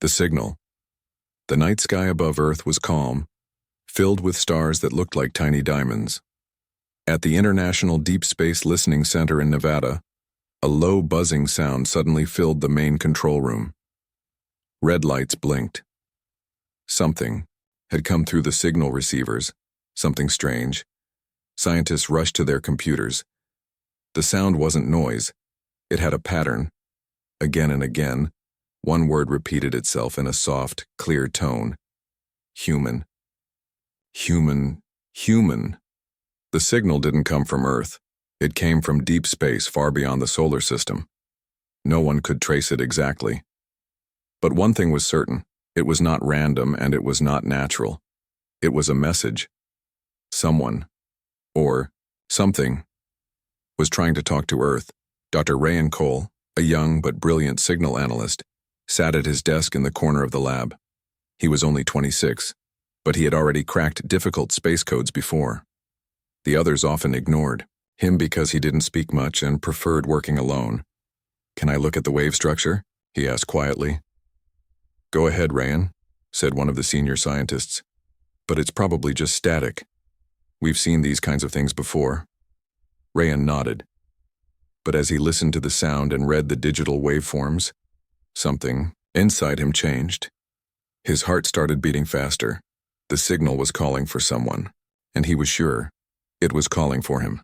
The signal. The night sky above Earth was calm, filled with stars that looked like tiny diamonds. At the International Deep Space Listening Center in Nevada, a low buzzing sound suddenly filled the main control room. Red lights blinked. Something had come through the signal receivers, something strange. Scientists rushed to their computers. The sound wasn't noise. It had a pattern. Again and again, one word repeated itself in a soft, clear tone. Human. Human. Human. The signal didn't come from Earth. It came from deep space far beyond the solar system. No one could trace it exactly. But one thing was certain. It was not random and it was not natural. It was a message. Someone, or something, was trying to talk to Earth. Dr. Rayan Cole, a young but brilliant signal analyst, sat at his desk in the corner of the lab. He was only 26, but he had already cracked difficult space codes before. The others often ignored him because he didn't speak much and preferred working alone. "Can I look at the wave structure?" he asked quietly. "Go ahead, Rayan," said one of the senior scientists. "But it's probably just static. We've seen these kinds of things before." Rayan nodded. But as he listened to the sound and read the digital waveforms, something inside him changed. His heart started beating faster. The signal was calling for someone, and he was sure it was calling for him.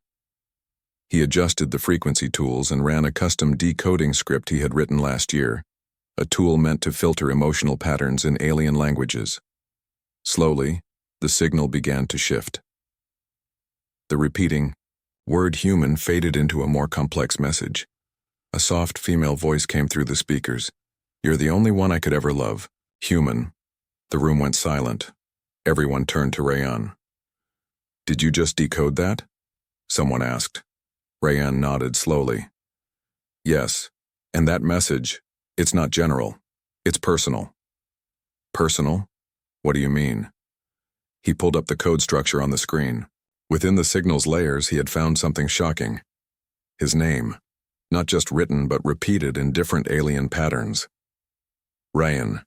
He adjusted the frequency tools and ran a custom decoding script he had written last year, a tool meant to filter emotional patterns in alien languages. Slowly, the signal began to shift. The repeating word human faded into a more complex message. A soft female voice came through the speakers. "You're the only one I could ever love. Human." The room went silent. Everyone turned to Rayan. "Did you just decode that?" someone asked. Rayan nodded slowly. "Yes, and that message, it's not general. It's personal." "Personal? What do you mean?" He pulled up the code structure on the screen. Within the signal's layers, he had found something shocking. His name, not just written but repeated in different alien patterns. Rayan.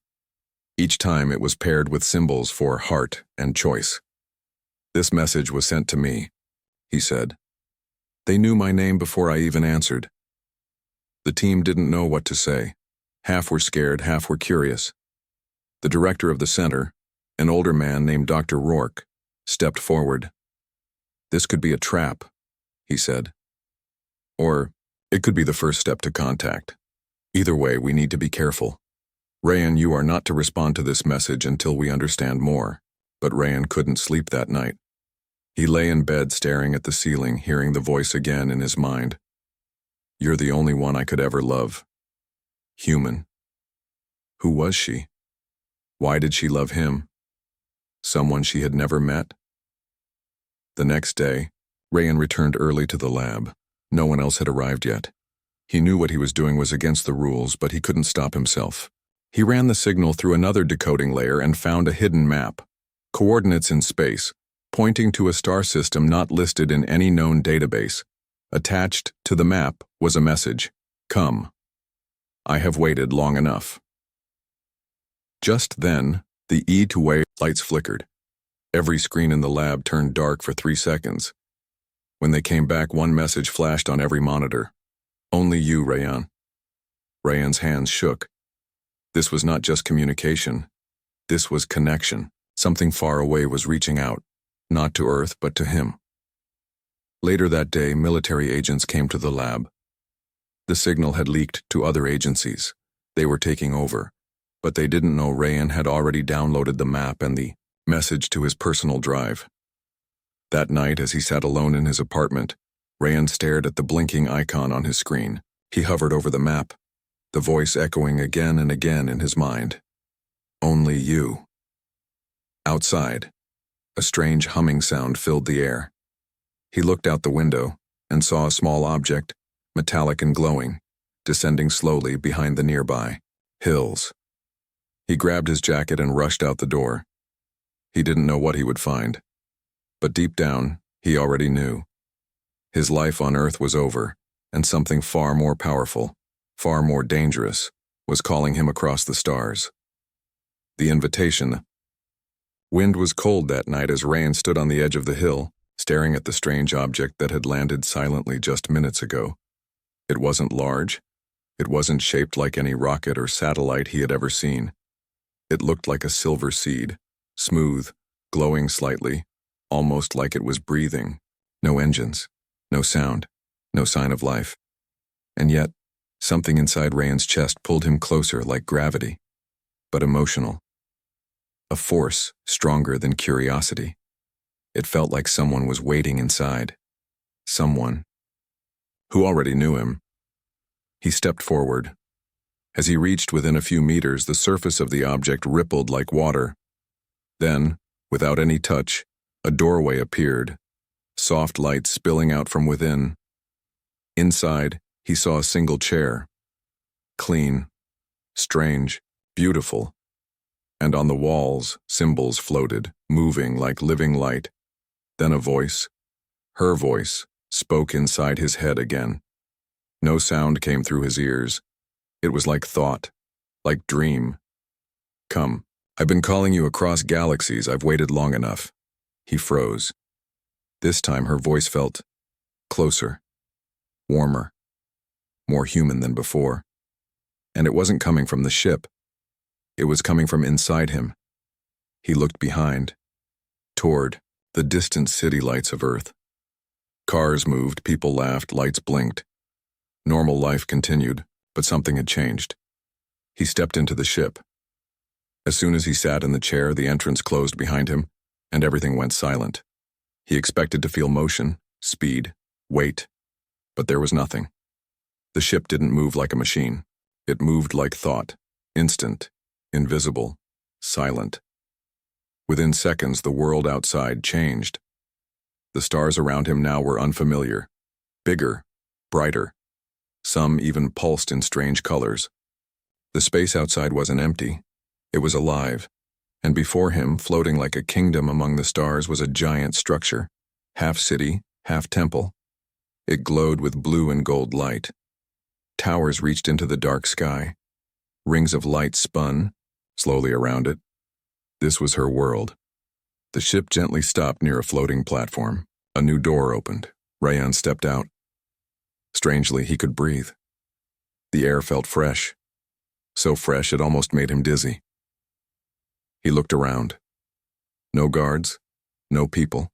Each time it was paired with symbols for heart and choice. "This message was sent to me," he said. "They knew my name before I even answered." The team didn't know what to say. Half were scared, half were curious. The director of the center, an older man named Dr. Rourke, stepped forward. "This could be a trap," he said. "Or it could be the first step to contact. Either way, we need to be careful. Rayan, you are not to respond to this message until we understand more." But Rayan couldn't sleep that night. He lay in bed staring at the ceiling, hearing the voice again in his mind. "You're the only one I could ever love. Human." Who was she? Why did she love him? Someone she had never met? The next day, Rayan returned early to the lab. No one else had arrived yet. He knew what he was doing was against the rules, but he couldn't stop himself. He ran the signal through another decoding layer and found a hidden map. Coordinates in space, pointing to a star system not listed in any known database. Attached to the map was a message. "Come. I have waited long enough." Just then, the E-to-wave lights flickered. Every screen in the lab turned dark for 3 seconds. When they came back, one message flashed on every monitor. "Only you, Rayan." Rayan's hands shook. This was not just communication. This was connection. Something far away was reaching out, not to Earth, but to him. Later that day, military agents came to the lab. The signal had leaked to other agencies. They were taking over, but they didn't know Rayan had already downloaded the map and the message to his personal drive. That night, as he sat alone in his apartment, Rayan stared at the blinking icon on his screen. He hovered over the map, the voice echoing again and again in his mind. "Only you." Outside, a strange humming sound filled the air. He looked out the window and saw a small object, metallic and glowing, descending slowly behind the nearby hills. He grabbed his jacket and rushed out the door. He didn't know what he would find, but deep down, he already knew. His life on Earth was over, and something far more powerful, far more dangerous, was calling him across the stars. The invitation. Wind was cold that night as Rayan stood on the edge of the hill, staring at the strange object that had landed silently just minutes ago. It wasn't large. It wasn't shaped like any rocket or satellite he had ever seen. It looked like a silver seed, smooth, glowing slightly, almost like it was breathing. No engines, no sound, no sign of life. And yet, something inside Rayan's chest pulled him closer like gravity, but emotional. A force stronger than curiosity. It felt like someone was waiting inside. Someone who already knew him. He stepped forward. As he reached within a few meters, the surface of the object rippled like water. Then, without any touch, a doorway appeared, soft light spilling out from within. Inside, he saw a single chair. Clean, strange, beautiful. And on the walls, symbols floated, moving like living light. Then a voice, her voice, spoke inside his head again. No sound came through his ears. It was like thought, like dream. Come, I've been calling you across galaxies. I've waited long enough. He froze. This time her voice felt closer, warmer, more human than before. And it wasn't coming from the ship. It was coming from inside him. He looked behind, toward the distant city lights of Earth. Cars moved, people laughed, lights blinked. Normal life continued, but something had changed. He stepped into the ship. As soon as he sat in the chair, the entrance closed behind him, and everything went silent. He expected to feel motion, speed, weight, but there was nothing. The ship didn't move like a machine. It moved like thought, instant, invisible, silent. Within seconds, the world outside changed. The stars around him now were unfamiliar, bigger, brighter. Some even pulsed in strange colors. The space outside wasn't empty. It was alive, and before him, floating like a kingdom among the stars, was a giant structure, half city, half temple. It glowed with blue and gold light. Towers reached into the dark sky. Rings of light spun slowly around it. This was her world. The ship gently stopped near a floating platform. A new door opened. Rayan stepped out. Strangely, he could breathe. The air felt fresh. So fresh it almost made him dizzy. He looked around. No guards, no people,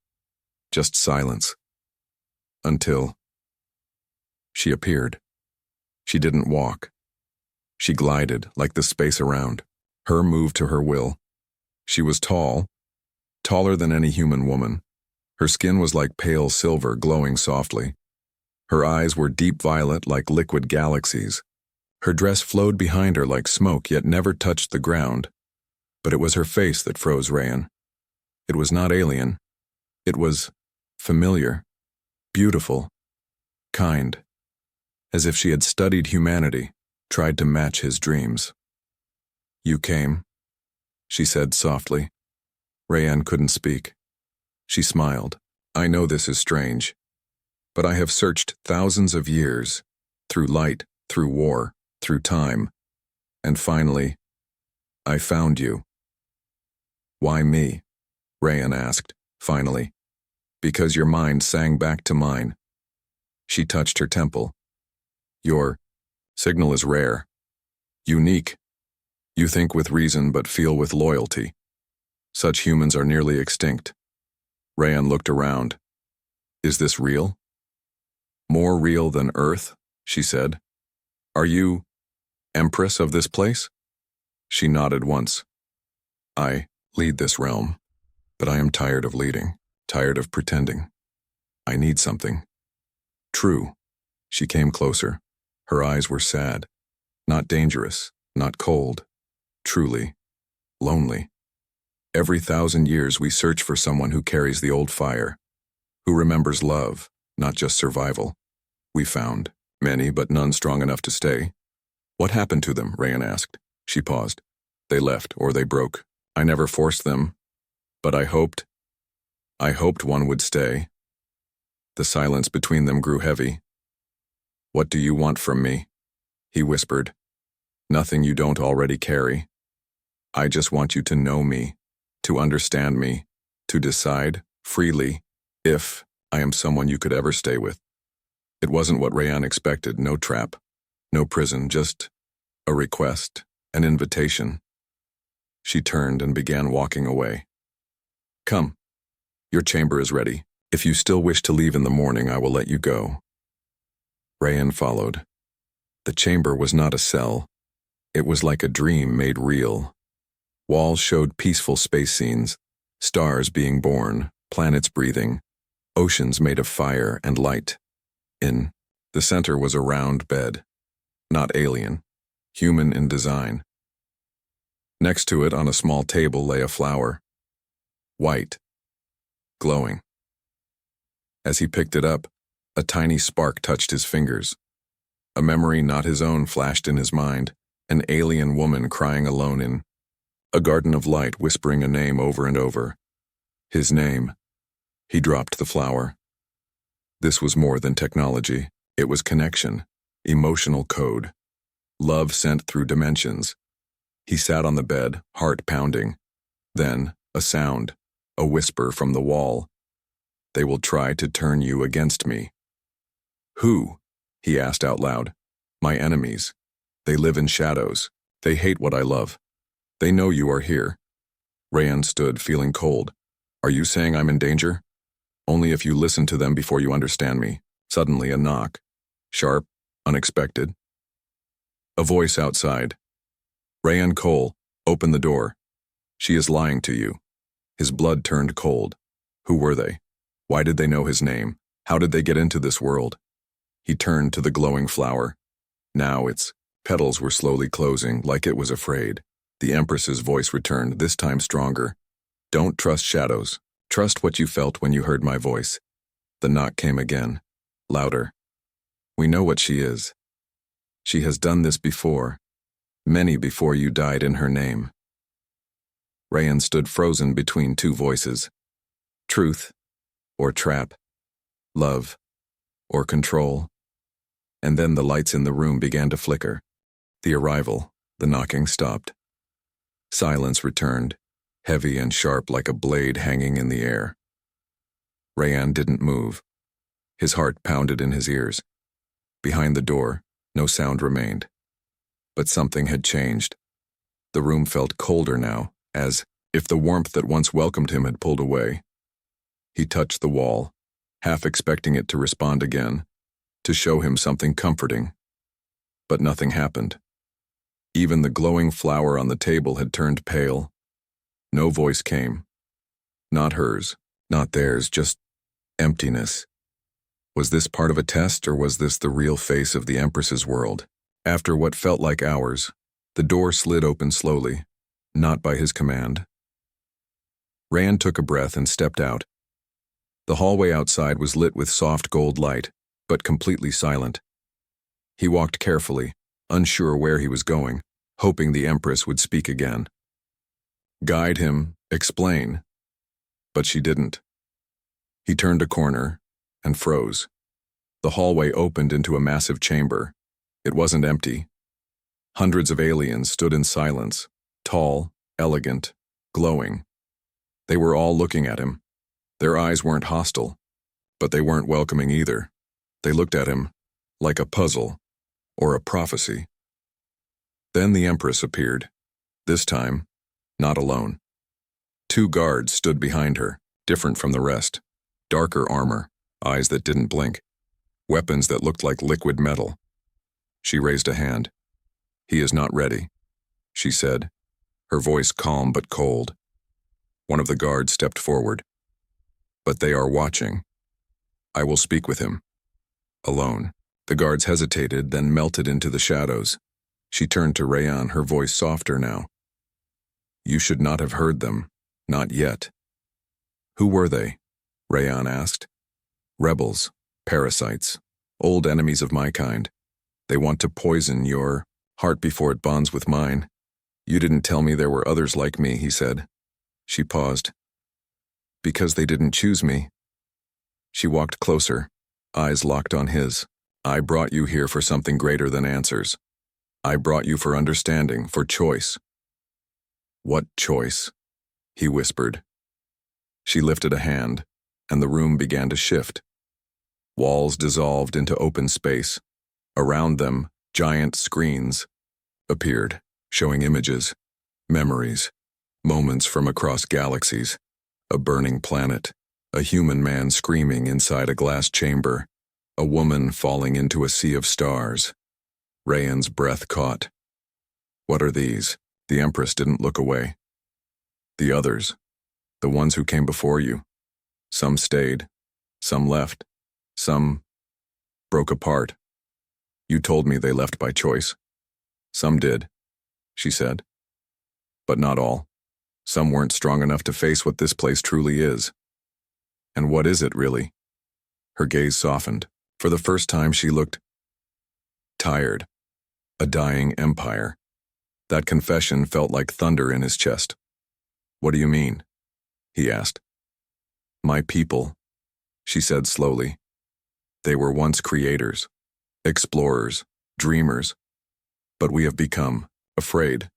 just silence. Until she appeared. She didn't walk. She glided like the space around. Her moved to her will. She was tall, taller than any human woman. Her skin was like pale silver, glowing softly. Her eyes were deep violet like liquid galaxies. Her dress flowed behind her like smoke, yet never touched the ground. But it was her face that froze Rayan. It was not alien. It was familiar, beautiful, kind, as if she had studied humanity, tried to match his dreams. You came, she said softly. Rayan couldn't speak. She smiled. I know this is strange, but I have searched thousands of years, through light, through war, through time, and finally, I found you. Why me? Rayan asked, finally. Because your mind sang back to mine. She touched her temple. Your signal is rare, unique. You think with reason but feel with loyalty. Such humans are nearly extinct. Rayan looked around. Is this real? More real than Earth, she said. Are you Empress of this place? She nodded once. I lead this realm, but I am tired of leading, tired of pretending. I need something. True. She came closer. Her eyes were sad. Not dangerous, not cold. Truly lonely. Every 1,000 years we search for someone who carries the old fire, who remembers love, not just survival. We found many, but none strong enough to stay. What happened to them? Rayan asked. She paused. They left, or they broke. I never forced them, but I hoped one would stay. The silence between them grew heavy. What do you want from me? He whispered. Nothing you don't already carry. I just want you to know me, to understand me, to decide, freely, if I am someone you could ever stay with. It wasn't what Rayan expected, no trap, no prison, just a request, an invitation. She turned and began walking away. Come, your chamber is ready. If you still wish to leave in the morning, I will let you go. Rayan followed. The chamber was not a cell. It was like a dream made real. Walls showed peaceful space scenes, stars being born, planets breathing, oceans made of fire and light. In the center was a round bed, not alien, human in design. Next to it on a small table lay a flower, white, glowing. As he picked it up, a tiny spark touched his fingers. A memory not his own flashed in his mind, an alien woman crying alone in a garden of light, whispering a name over and over. His name. He dropped the flower. This was more than technology. It was connection, emotional code, love sent through dimensions. He sat on the bed, heart pounding. Then, a sound, a whisper from the wall. They will try to turn you against me. Who? He asked out loud. My enemies. They live in shadows. They hate what I love. They know you are here. Rayan stood, feeling cold. Are you saying I'm in danger? Only if you listen to them before you understand me. Suddenly a knock. Sharp, unexpected. A voice outside. Rayan Cole, open the door. She is lying to you. His blood turned cold. Who were they? Why did they know his name? How did they get into this world? He turned to the glowing flower. Now its petals were slowly closing, like it was afraid. The Empress's voice returned, this time stronger. Don't trust shadows. Trust what you felt when you heard my voice. The knock came again, louder. We know what she is. She has done this before. Many before you died in her name. Rayan stood frozen between two voices. Truth or trap. Love or control. And then the lights in the room began to flicker. The arrival, the knocking stopped. Silence returned, heavy and sharp like a blade hanging in the air. Rayan didn't move. His heart pounded in his ears. Behind the door, no sound remained. But something had changed. The room felt colder now, as if the warmth that once welcomed him had pulled away. He touched the wall, half expecting it to respond again, to show him something comforting. But nothing happened. Even the glowing flower on the table had turned pale. No voice came. Not hers, not theirs, just emptiness. Was this part of a test, or was this the real face of the Empress's world? After what felt like hours, the door slid open slowly, not by his command. Rayan took a breath and stepped out. The hallway outside was lit with soft gold light, but completely silent. He walked carefully, unsure where he was going, hoping the Empress would speak again. Guide him, explain. But she didn't. He turned a corner and froze. The hallway opened into a massive chamber. It wasn't empty. Hundreds of aliens stood in silence, tall, elegant, glowing. They were all looking at him. Their eyes weren't hostile, but they weren't welcoming either. They looked at him like a puzzle or a prophecy. Then the Empress appeared, this time, not alone. 2 guards stood behind her, different from the rest. Darker armor, eyes that didn't blink, weapons that looked like liquid metal. She raised a hand. He is not ready, she said, her voice calm but cold. One of the guards stepped forward. But they are watching. I will speak with him. Alone. The guards hesitated, then melted into the shadows. She turned to Rayan, her voice softer now. You should not have heard them. Not yet. Who were they? Rayan asked. Rebels, parasites, old enemies of my kind. They want to poison your heart before it bonds with mine. You didn't tell me there were others like me, he said. She paused. Because they didn't choose me. She walked closer, eyes locked on his. I brought you here for something greater than answers. I brought you for understanding, for choice. What choice? He whispered. She lifted a hand, and the room began to shift. Walls dissolved into open space. Around them, giant screens appeared, showing images, memories, moments from across galaxies, a burning planet, a human man screaming inside a glass chamber, a woman falling into a sea of stars. Rayan's breath caught. What are these? The Empress didn't look away. The others, the ones who came before you. Some stayed, some left, some broke apart. You told me they left by choice. Some did, she said. But not all. Some weren't strong enough to face what this place truly is. And what is it, really? Her gaze softened. For the first time, she looked tired. A dying empire. That confession felt like thunder in his chest. What do you mean? He asked. My people, she said slowly. They were once creators, explorers, dreamers. But we have become afraid,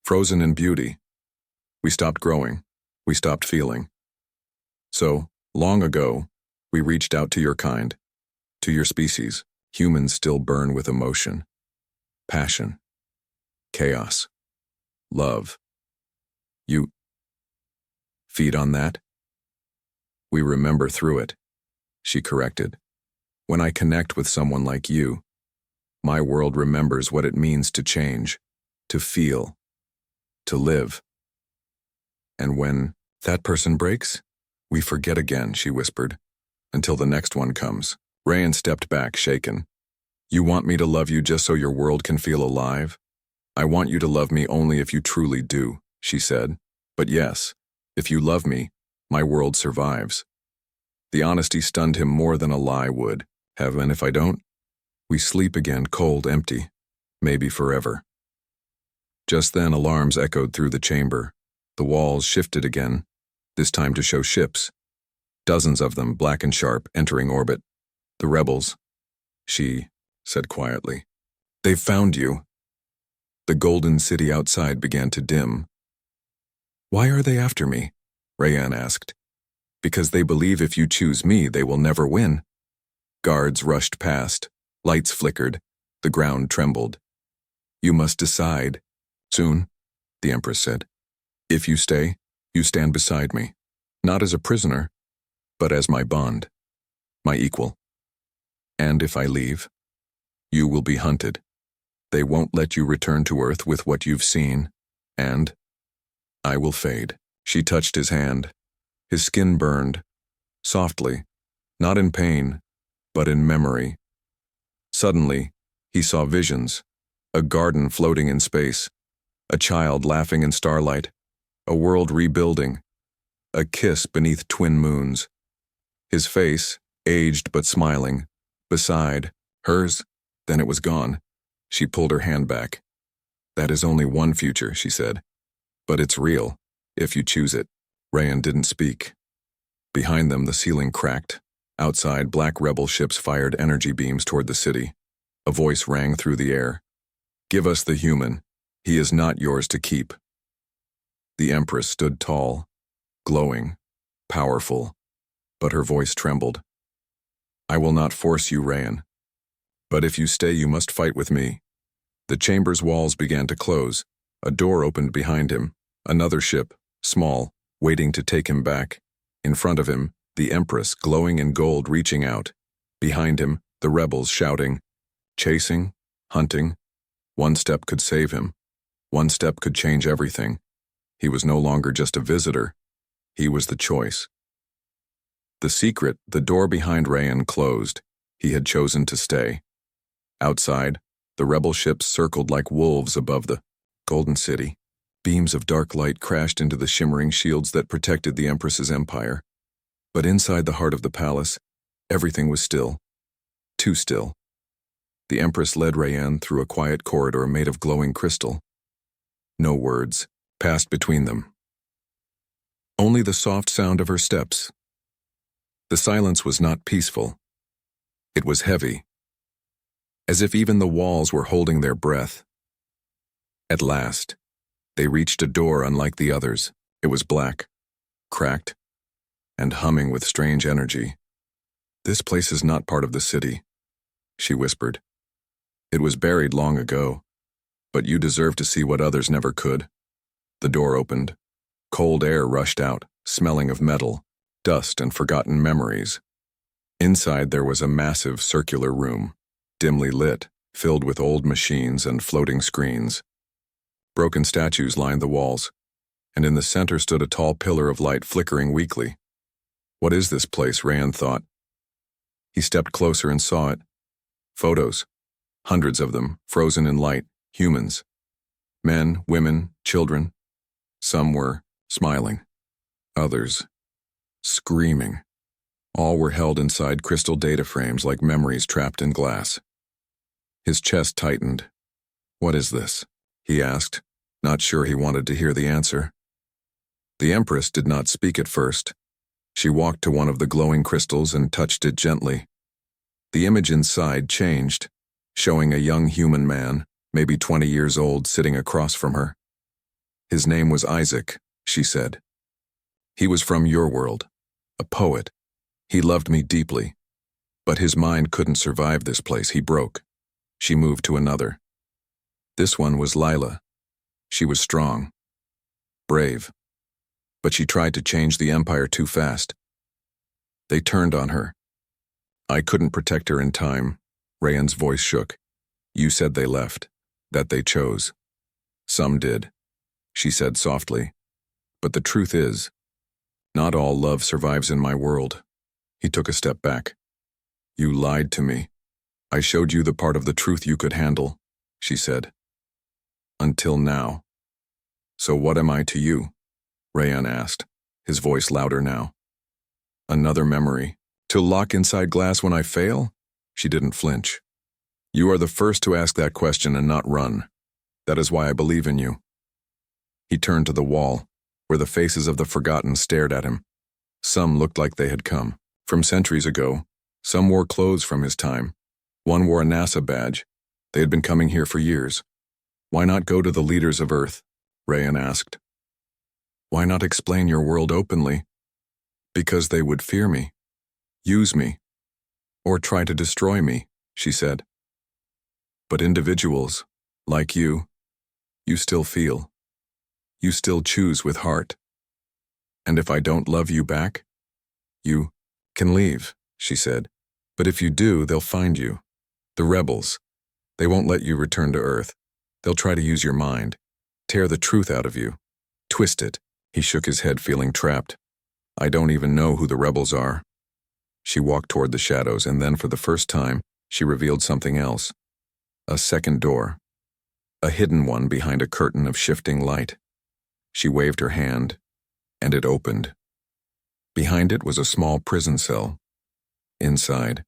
frozen in beauty. We stopped growing. We stopped feeling. So, long ago, we reached out to your kind, to your species. Humans still burn with emotion, passion, chaos, love. You feed on that? We remember through it, she corrected. When I connect with someone like you, my world remembers what it means to change, to feel, to live. And when that person breaks, we forget again, she whispered, until the next one comes. Rayan stepped back, shaken. You want me to love you just so your world can feel alive? I want you to love me only if you truly do, she said. But yes, if you love me, my world survives. The honesty stunned him more than a lie would have, and if I don't, we sleep again, cold, empty, maybe forever. Just then, alarms echoed through the chamber. The walls shifted again, this time to show ships. Dozens of them, black and sharp, entering orbit. The rebels, she said quietly. They've found you. The golden city outside began to dim. Why are they after me? Rayan asked. Because they believe if you choose me, they will never win. Guards rushed past. Lights flickered. The ground trembled. You must decide. Soon, the Empress said. If you stay, you stand beside me. Not as a prisoner, but as my bond, my equal. And if I leave, you will be hunted. They won't let you return to Earth with what you've seen, and I will fade. She touched his hand. His skin burned, softly, not in pain, but in memory. Suddenly, he saw visions, a garden floating in space, a child laughing in starlight, a world rebuilding, a kiss beneath twin moons. His face, aged but smiling, beside hers, then it was gone. She pulled her hand back. That is only one future, she said. But it's real, if you choose it. Rayan didn't speak. Behind them, the ceiling cracked. Outside, black rebel ships fired energy beams toward the city. A voice rang through the air. Give us the human. He is not yours to keep. The Empress stood tall, glowing, powerful, but her voice trembled. I will not force you, Rayan. But if you stay, you must fight with me. The chamber's walls began to close. A door opened behind him. Another ship, small, waiting to take him back. In front of him, the Empress, glowing in gold, reaching out. Behind him, the rebels shouting, chasing, hunting. One step could save him. One step could change everything. He was no longer just a visitor. He was the choice. The secret, the door behind Rayan closed. He had chosen to stay. Outside, the rebel ships circled like wolves above the golden city. Beams of dark light crashed into the shimmering shields that protected the Empress's empire. But inside the heart of the palace, everything was still. Too still. The Empress led Rayan through a quiet corridor made of glowing crystal. No words passed between them. Only the soft sound of her steps. The silence was not peaceful. It was heavy, as if even the walls were holding their breath. At last, They reached a door unlike the others. It was black, cracked, and humming with strange energy. "This place is not part of the city," she whispered. "It was buried long ago, but you deserve to see what others never could." The door opened. Cold air rushed out, smelling of metal, dust, and forgotten memories. Inside there was a massive circular room, dimly lit, filled with old machines and floating screens. Broken statues lined the walls, and in the center stood a tall pillar of light flickering weakly. "What is this place?" Rayan thought. He stepped closer and saw it. Photos, hundreds of them, frozen in light, humans. Men, women, children. Some were smiling. Others screaming. All were held inside crystal data frames like memories trapped in glass. His chest tightened. "What is this?" he asked, not sure he wanted to hear the answer. The Empress did not speak at first. She walked to one of the glowing crystals and touched it gently. The image inside changed, showing a young human man, maybe 20 years old, sitting across from her. "His name was Isaac," she said. "He was from your world, a poet. He loved me deeply. But his mind couldn't survive this place. He broke." She moved to another. This one was Lila. She was strong, brave. But she tried to change the Empire too fast. They turned on her. "I couldn't protect her in time." Rayan's voice shook. "You said they left, that they chose." "Some did," she said softly. "But the truth is, not all love survives in my world." He took a step back. "You lied to me. I showed you the part of the truth you could handle," she said. "Until now." "So what am I to you?" Rayan asked, his voice louder now. "Another memory. To lock inside glass when I fail?" She didn't flinch. "You are the first to ask that question and not run. That is why I believe in you." He turned to the wall, where the faces of the forgotten stared at him. Some looked like they had come from centuries ago. Some wore clothes from his time. One wore a NASA badge. They had been coming here for years. "Why not go to the leaders of Earth?" Rayan asked. "Why not explain your world openly?" "Because they would fear me, use me, or try to destroy me," she said. "But individuals, like you still feel. You still choose with heart. And if I don't love you back, you can leave," she said. "But if you do, they'll find you. The rebels. They won't let you return to Earth. They'll try to use your mind, tear the truth out of you, twist it." He shook his head, feeling trapped. "I don't even know who the rebels are." She walked toward the shadows, and then for the first time, she revealed something else. A second door. A hidden one behind a curtain of shifting light. She waved her hand, and it opened. Behind it was a small prison cell. Inside,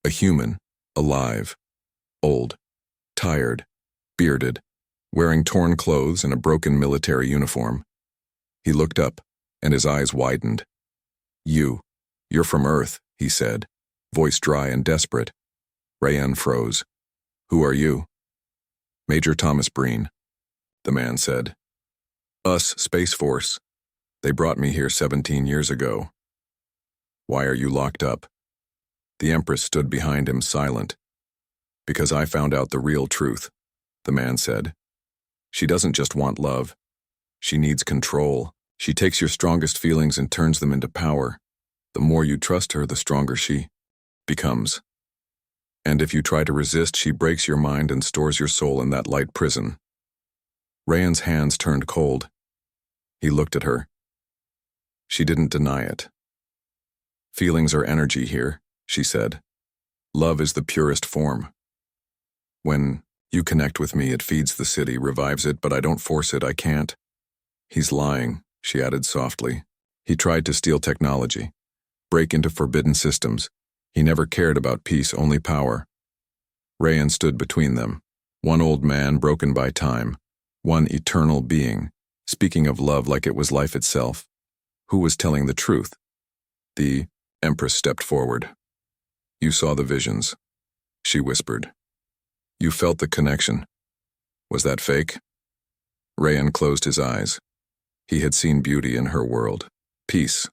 a human, alive, old, tired, bearded, wearing torn clothes and a broken military uniform. He looked up, and his eyes widened. You're from Earth," he said, voice dry and desperate. Rayan froze. "Who are you?" "Major Thomas Breen," the man said. "Us, Space Force. They brought me here 17 years ago." "Why are you locked up?" The Empress stood behind him, silent. "Because I found out the real truth," the man said. "She doesn't just want love. She needs control. She takes your strongest feelings and turns them into power. The more you trust her, the stronger she becomes. And if you try to resist, she breaks your mind and stores your soul in that light prison." Rayan's hands turned cold. He looked at her. She didn't deny it. "Feelings are energy here," she said. "Love is the purest form. When you connect with me, it feeds the city, revives it, but I don't force it. I can't." "He's lying," she added softly. "He tried to steal technology, break into forbidden systems. He never cared about peace, only power." Rayan stood between them, one old man broken by time, one eternal being, speaking of love like it was life itself. Who was telling the truth? The Empress stepped forward. "You saw the visions," she whispered. "You felt the connection. Was that fake?" Rayan closed his eyes. He had seen beauty in her world, peace,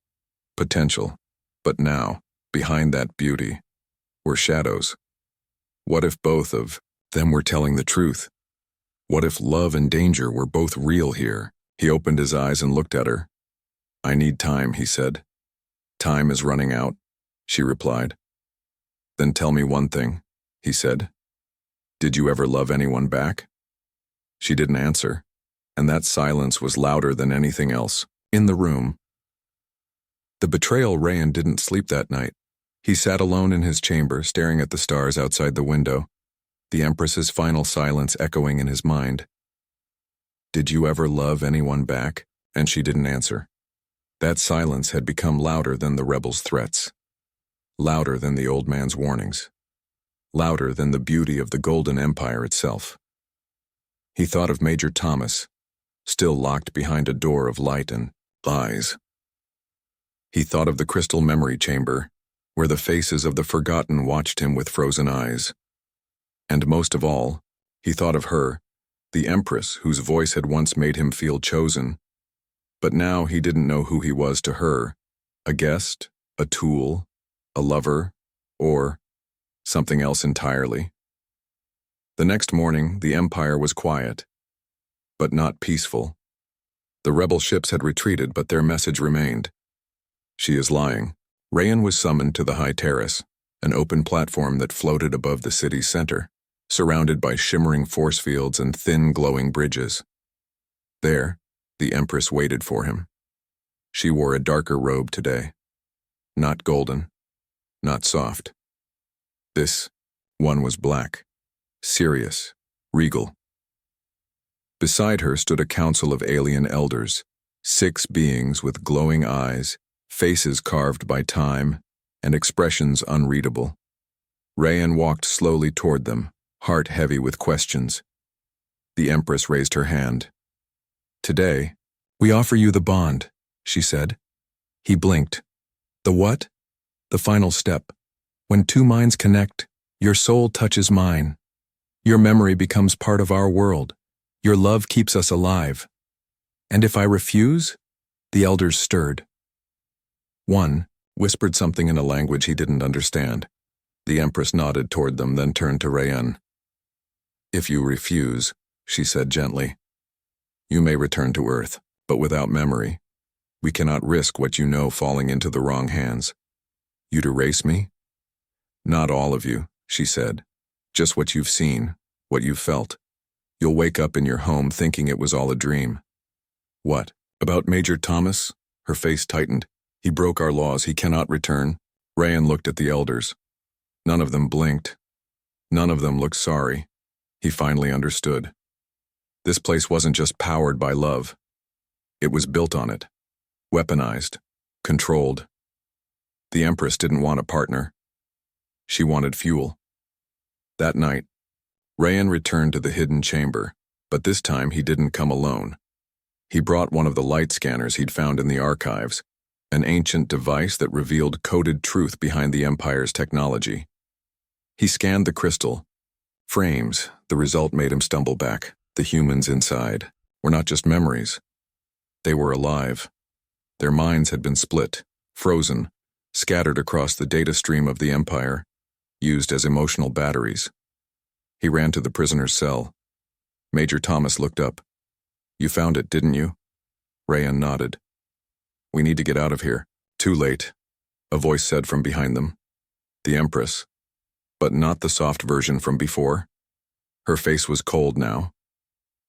potential. But now, behind that beauty, were shadows. What if both of them were telling the truth? What if love and danger were both real here? He opened his eyes and looked at her. "I need time," he said. "Time is running out," she replied. "Then tell me one thing," he said. "Did you ever love anyone back?" She didn't answer, and that silence was louder than anything else in the room. The betrayal. Rayan didn't sleep that night. He sat alone in his chamber, staring at the stars outside the window, the Empress's final silence echoing in his mind. "Did you ever love anyone back?" And she didn't answer. That silence had become louder than the rebels' threats, louder than the old man's warnings, louder than the beauty of the Golden Empire itself. He thought of Major Thomas, still locked behind a door of light and lies. He thought of the crystal memory chamber, where the faces of the forgotten watched him with frozen eyes. And most of all, he thought of her, the Empress whose voice had once made him feel chosen. But now he didn't know who he was to her, a guest, a tool, a lover, or something else entirely. The next morning, the Empire was quiet, but not peaceful. The rebel ships had retreated, but their message remained. "She is lying." Rayan was summoned to the high terrace, an open platform that floated above the city's center, surrounded by shimmering force fields and thin, glowing bridges. There, the Empress waited for him. She wore a darker robe today. Not golden, not soft. This one was black, serious, regal. Beside her stood a council of alien elders, 6 beings with glowing eyes, faces carved by time, and expressions unreadable. Rayan walked slowly toward them, heart heavy with questions. The Empress raised her hand. "Today, we offer you the bond," she said. He blinked. "The what?" "The final step. When 2 minds connect, your soul touches mine. Your memory becomes part of our world. Your love keeps us alive. And if I refuse?" The elders stirred. One whispered something in a language he didn't understand. The Empress nodded toward them, then turned to Rayan. "If you refuse," she said gently, "you may return to Earth, but without memory. We cannot risk what you know falling into the wrong hands. You'd erase me?" "Not all of you," she said. "Just what you've seen, what you've felt. You'll wake up in your home thinking it was all a dream." "What? About Major Thomas?" Her face tightened. "He broke our laws. He cannot return." Rayan looked at the elders. None of them blinked. None of them looked sorry. He finally understood. This place wasn't just powered by love. It was built on it. Weaponized. Controlled. The Empress didn't want a partner. She wanted fuel. That night, Rayan returned to the hidden chamber, but this time he didn't come alone. He brought one of the light scanners he'd found in the archives, an ancient device that revealed coded truth behind the Empire's technology. He scanned the crystal. Frames. The result made him stumble back. The humans inside were not just memories. They were alive. Their minds had been split, frozen, scattered across the data stream of the Empire, used as emotional batteries. He ran to the prisoner's cell. Major Thomas looked up. "You found it, didn't you?" Rayan nodded. "We need to get out of here." "Too late," a voice said from behind them. The Empress, but not the soft version from before. Her face was cold now,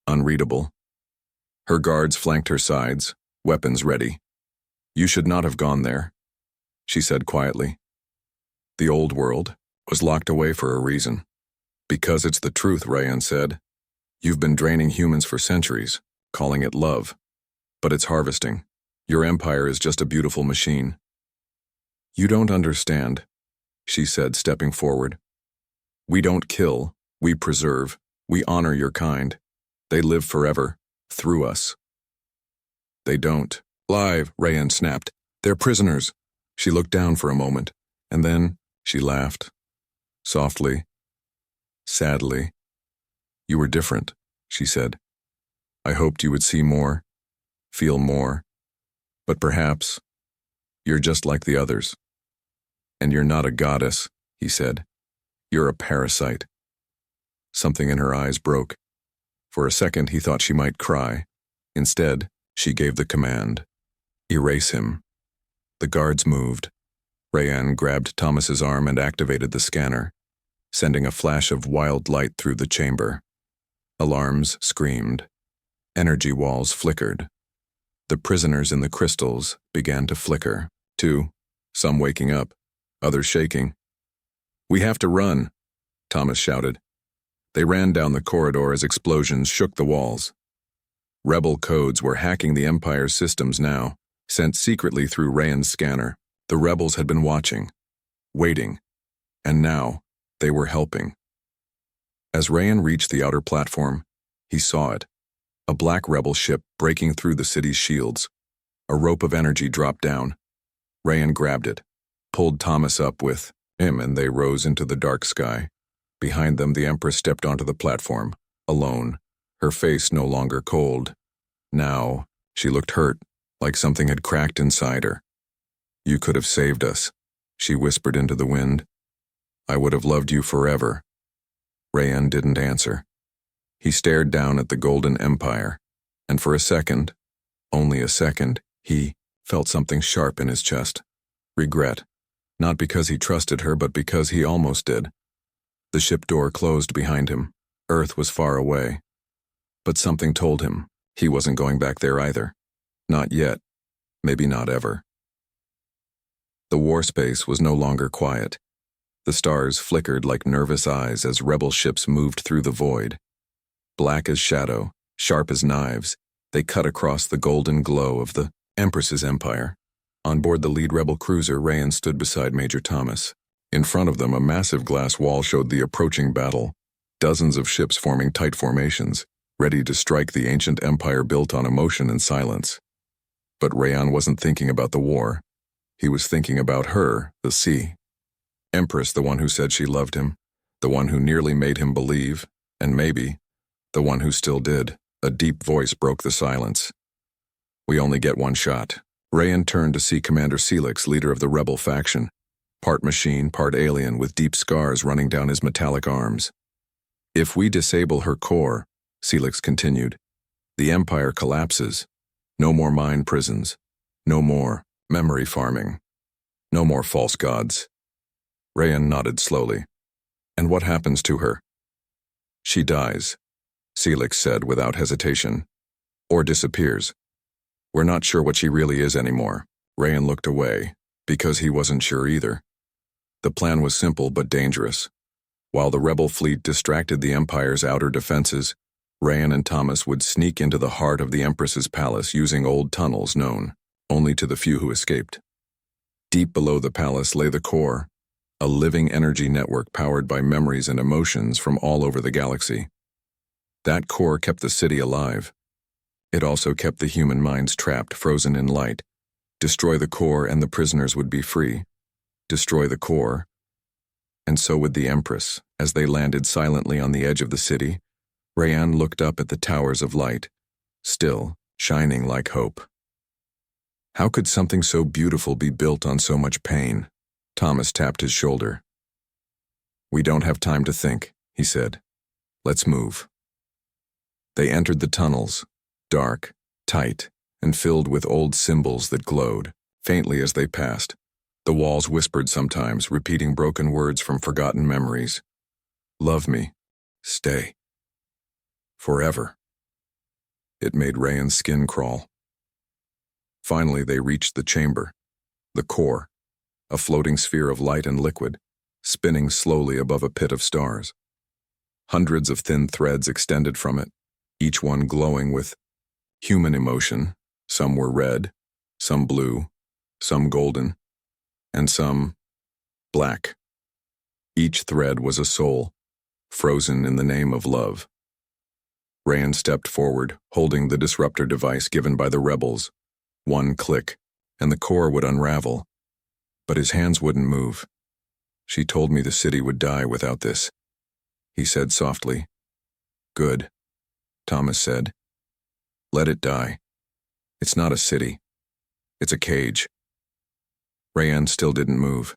unreadable. Her guards flanked her sides, weapons ready. "You should not have gone there," she said quietly. "The old world was locked away for a reason." "Because it's the truth," Rayan said. "You've been draining humans for centuries, calling it love. But it's harvesting. Your empire is just a beautiful machine." "You don't understand," she said, stepping forward. "We don't kill, we preserve, we honor your kind. They live forever, through us." "They don't." "Live," Rayan snapped. "They're prisoners." She looked down for a moment, and then she laughed. Softly, sadly. "You were different," she said. I hoped you would see more, feel more, but perhaps you're just like the others. And you're not a goddess, he said. You're a parasite. Something in her eyes broke. For a second, he thought she might cry. Instead, she gave the command. Erase him. The guards moved. Rayanne grabbed Thomas's arm and activated the scanner, sending a flash of wild light through the chamber. Alarms screamed. Energy walls flickered. The prisoners in the crystals began to flicker, too, some waking up, others shaking. We have to run, Thomas shouted. They ran down the corridor as explosions shook the walls. Rebel codes were hacking the Empire's systems now, sent secretly through Rayanne's scanner. The rebels had been watching, waiting, and now they were helping. As Rayanne reached the outer platform, he saw it. A black rebel ship breaking through the city's shields. A rope of energy dropped down. Rayanne grabbed it, pulled Thomas up with him, and they rose into the dark sky. Behind them, the Empress stepped onto the platform, alone, her face no longer cold. Now, she looked hurt, like something had cracked inside her. You could have saved us, she whispered into the wind. I would have loved you forever. Rayanne didn't answer. He stared down at the Golden Empire, and for a second, only a second, he felt something sharp in his chest. Regret. Not because he trusted her, but because he almost did. The ship door closed behind him. Earth was far away. But something told him he wasn't going back there either. Not yet. Maybe not ever. The war space was no longer quiet. The stars flickered like nervous eyes as rebel ships moved through the void. Black as shadow, sharp as knives, they cut across the golden glow of the Empress's empire. On board the lead rebel cruiser, Rayanne stood beside Major Thomas. In front of them, a massive glass wall showed the approaching battle, dozens of ships forming tight formations, ready to strike the ancient empire built on emotion and silence. But Rayanne wasn't thinking about the war. He was thinking about her, the sea. Empress, the one who said she loved him, the one who nearly made him believe, and maybe, the one who still did. A deep voice broke the silence. We only get one shot. Rayanne turned to see Commander Celix, leader of the rebel faction, part machine, part alien, with deep scars running down his metallic arms. If we disable her core, Celix continued, the Empire collapses. No more mind prisons. No more memory farming. No more false gods. Rayanne nodded slowly. And what happens to her? She dies, Celix said without hesitation. Or disappears. We're not sure what she really is anymore. Rayanne looked away, because he wasn't sure either. The plan was simple but dangerous. While the rebel fleet distracted the Empire's outer defenses, Rayanne and Thomas would sneak into the heart of the Empress's palace using old tunnels known only to the few who escaped. Deep below the palace lay the core, a living energy network powered by memories and emotions from all over the galaxy. That core kept the city alive. It also kept the human minds trapped, frozen in light. Destroy the core and the prisoners would be free. Destroy the core, and so would the Empress. As they landed silently on the edge of the city, Rayanne looked up at the towers of light, still shining like hope. How could something so beautiful be built on so much pain? Thomas tapped his shoulder. We don't have time to think, he said. Let's move. They entered the tunnels, dark, tight, and filled with old symbols that glowed, faintly as they passed. The walls whispered sometimes, repeating broken words from forgotten memories. Love me. Stay. Forever. It made Rayanne's skin crawl. Finally, they reached the chamber, the core, a floating sphere of light and liquid, spinning slowly above a pit of stars. Hundreds of thin threads extended from it, each one glowing with human emotion. Some were red, some blue, some golden, and some black. Each thread was a soul, frozen in the name of love. Rayanne stepped forward, holding the disruptor device given by the rebels. One click, and the core would unravel. But his hands wouldn't move. She told me the city would die without this, he said softly. Good, Thomas said. Let it die. It's not a city. It's a cage. Rayan still didn't move.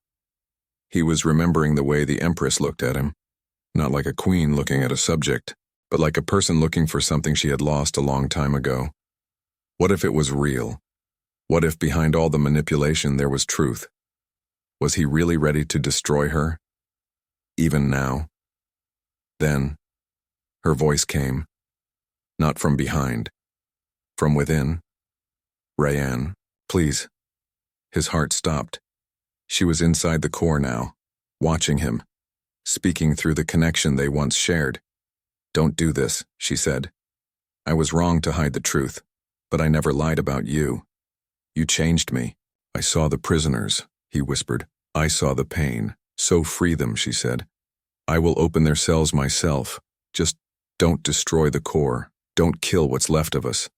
He was remembering the way the Empress looked at him, not like a queen looking at a subject, but like a person looking for something she had lost a long time ago. What if it was real? What if behind all the manipulation there was truth? Was he really ready to destroy her? Even now? Then, her voice came, not from behind, from within. Rayan, please. His heart stopped. She was inside the core now, watching him, speaking through the connection they once shared. Don't do this, she said. I was wrong to hide the truth, but I never lied about you. You changed me. I saw the prisoners, he whispered. I saw the pain. So free them, she said. I will open their cells myself. Just don't destroy the core. Don't kill what's left of us.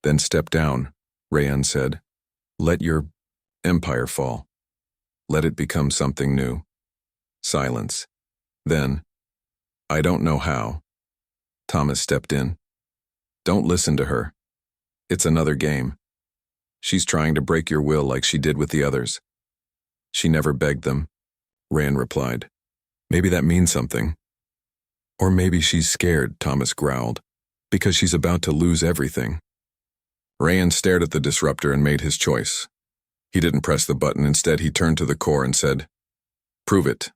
Then step down, Rayan said. Let your empire fall. Let it become something new. Silence. Then, I don't know how. Thomas stepped in. Don't listen to her. It's another game. She's trying to break your will like she did with the others. She never begged them, Rayan replied. Maybe that means something. Or maybe she's scared, Thomas growled, because she's about to lose everything. Rayan stared at the disruptor and made his choice. He didn't press the button. Instead, he turned to the core and said, Prove it.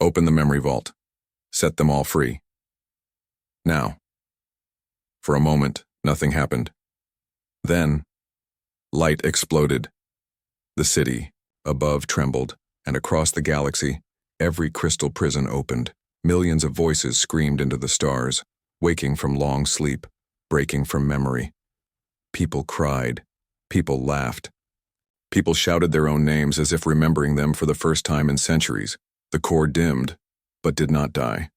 Open the memory vault. Set them all free. Now. For a moment, nothing happened. Then, light exploded. The city, above, trembled, and across the galaxy, every crystal prison opened. Millions of voices screamed into the stars, waking from long sleep, breaking from memory. People cried. People laughed. People shouted their own names as if remembering them for the first time in centuries. The core dimmed, but did not die.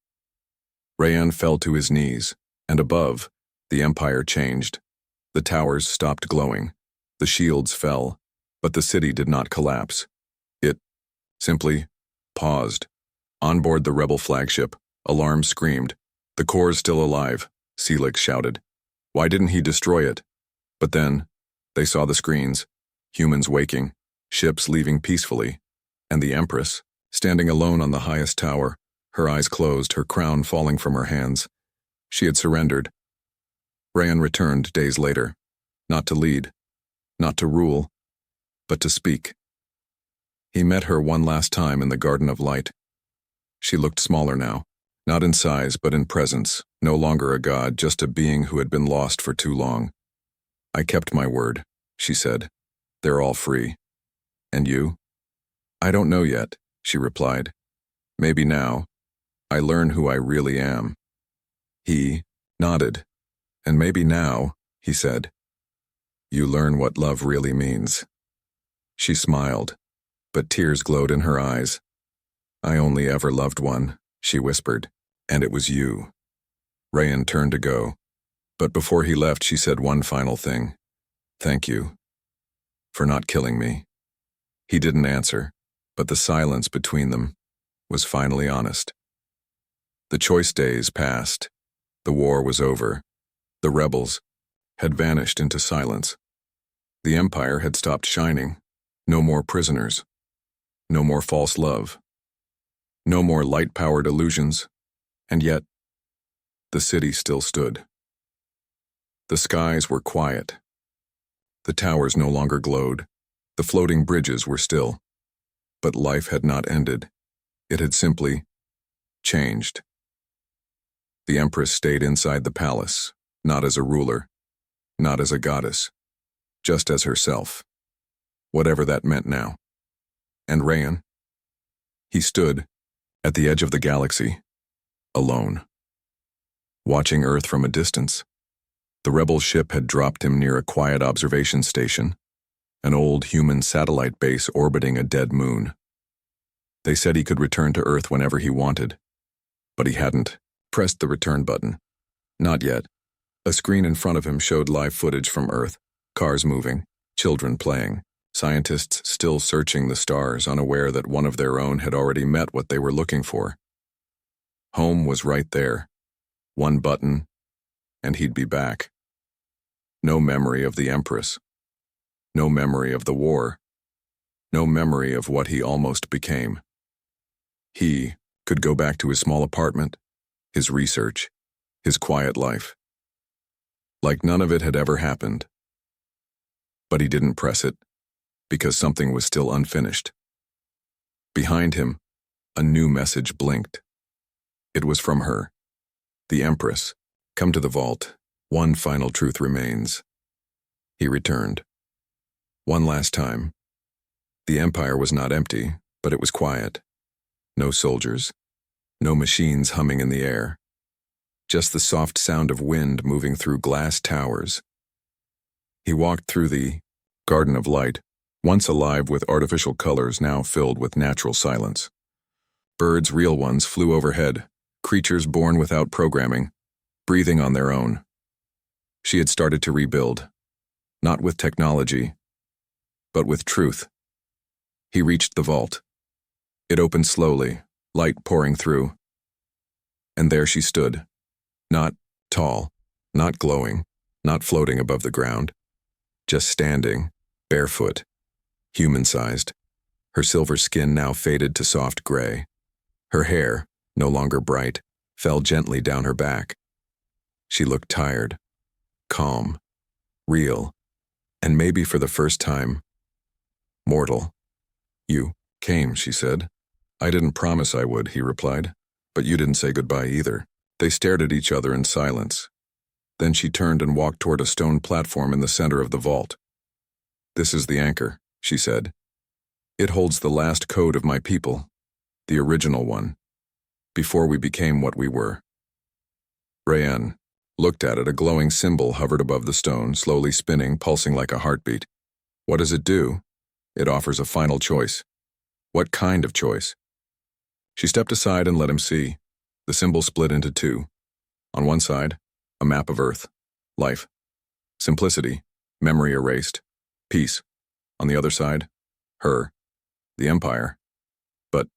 Rayan fell to his knees, and above, the empire changed. The towers stopped glowing. The shields fell, but the city did not collapse. It simply paused. On board the rebel flagship, alarms screamed. The core's still alive, Celix shouted. Why didn't he destroy it? But then, they saw the screens, humans waking, ships leaving peacefully, and the Empress, standing alone on the highest tower, her eyes closed, her crown falling from her hands. She had surrendered. Rayan returned days later, not to lead, not to rule, but to speak. He met her one last time in the Garden of Light. She looked smaller now, not in size but in presence, no longer a god, just a being who had been lost for too long. I kept my word, she said. They're all free. And you? I don't know yet, she replied. Maybe now. I learn who I really am. He nodded. And maybe now, he said. You learn what love really means. She smiled, but tears glowed in her eyes. I only ever loved one, she whispered, and it was you. Rayan turned to go, but before he left she said one final thing. Thank you. For not killing me. He didn't answer, but the silence between them was finally honest. The choice days passed. The war was over. The rebels had vanished into silence. The empire had stopped shining. No more prisoners. No more false love. No more light-powered illusions. And yet, the city still stood. The skies were quiet. The towers no longer glowed. The floating bridges were still. But life had not ended. It had simply changed. The Empress stayed inside the palace, not as a ruler, not as a goddess, just as herself, whatever that meant now. And Rayan? He stood at the edge of the galaxy, alone, watching Earth from a distance. The rebel ship had dropped him near a quiet observation station, an old human satellite base orbiting a dead moon. They said he could return to Earth whenever he wanted, but he hadn't pressed the return button. Not yet. A screen in front of him showed live footage from Earth, cars moving, children playing, scientists still searching the stars, unaware that one of their own had already met what they were looking for. Home was right there. One button, and he'd be back. No memory of the Empress. No memory of the war. No memory of what he almost became. He could go back to his small apartment, his research, his quiet life. Like none of it had ever happened. But he didn't press it, because something was still unfinished. Behind him, a new message blinked. It was from her. The Empress, come to the vault. One final truth remains. He returned. One last time. The Empire was not empty, but it was quiet. No soldiers. No machines humming in the air. Just the soft sound of wind moving through glass towers. He walked through the garden of light, once alive with artificial colors, now filled with natural silence. Birds, real ones, flew overhead, creatures born without programming, breathing on their own. She had started to rebuild, not with technology, but with truth. He reached the vault. It opened slowly, light pouring through. And there she stood, not tall, not glowing, not floating above the ground, just standing, barefoot, human-sized, her silver skin now faded to soft gray. Her hair, no longer bright, fell gently down her back. She looked tired, calm, real, and maybe for the first time, mortal. You came, she said. I didn't promise I would, he replied, but you didn't say goodbye either. They stared at each other in silence. Then she turned and walked toward a stone platform in the center of the vault. This is the anchor, she said. It holds the last code of my people, the original one, before we became what we were. Rayanne looked at it. A glowing symbol hovered above the stone, slowly spinning, pulsing like a heartbeat. What does it do? It offers a final choice. What kind of choice? She stepped aside and let him see. The symbol split into two. On one side, a map of Earth, life, simplicity, memory erased, peace. On the other side, her, the Empire. But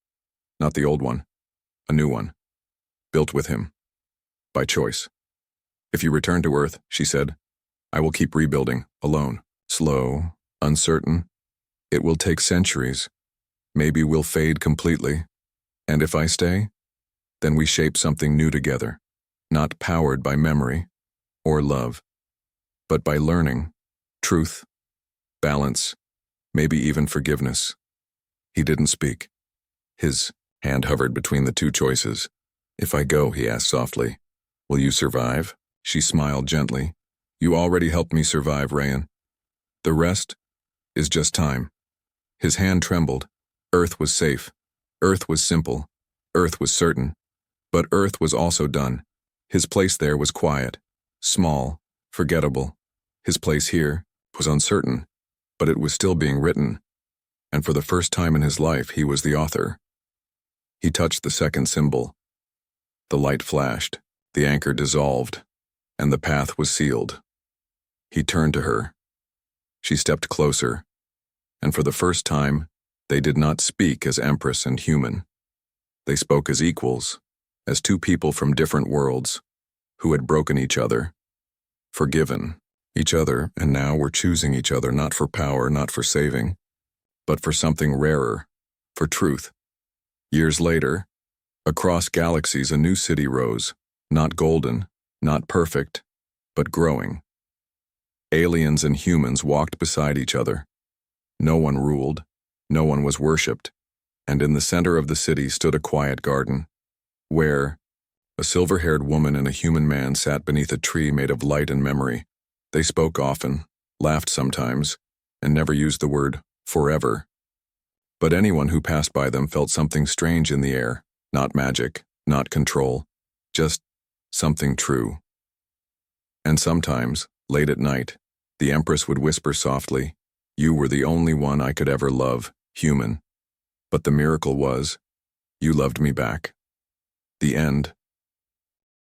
not the old one, a new one, built with him, by choice. If you return to Earth, she said, I will keep rebuilding, alone, slow, uncertain. It will take centuries. Maybe we'll fade completely. And if I stay, then we shape something new together, not powered by memory or love, but by learning, truth, balance, maybe even forgiveness. He didn't speak. His hand hovered between the two choices. If I go, he asked softly, will you survive? She smiled gently. You already helped me survive, Rayanne. The rest is just time. His hand trembled. Earth was safe. Earth was simple. Earth was certain. But Earth was also done. His place there was quiet, small, forgettable. His place here was uncertain, but it was still being written. And for the first time in his life, he was the author. He touched the second symbol. The light flashed, the anchor dissolved, and the path was sealed. He turned to her. She stepped closer, and for the first time, they did not speak as Empress and human. They spoke as equals, as two people from different worlds, who had broken each other, forgiven each other, and now were choosing each other not for power, not for saving, but for something rarer, for truth. Years later, across galaxies a new city rose, not golden, not perfect, but growing. Aliens and humans walked beside each other. No one ruled, no one was worshipped, and in the center of the city stood a quiet garden, where a silver-haired woman and a human man sat beneath a tree made of light and memory. They spoke often, laughed sometimes, and never used the word forever. But anyone who passed by them felt something strange in the air, not magic, not control, just something true. And sometimes, late at night, the Empress would whisper softly, you were the only one I could ever love, human. But the miracle was, you loved me back. The end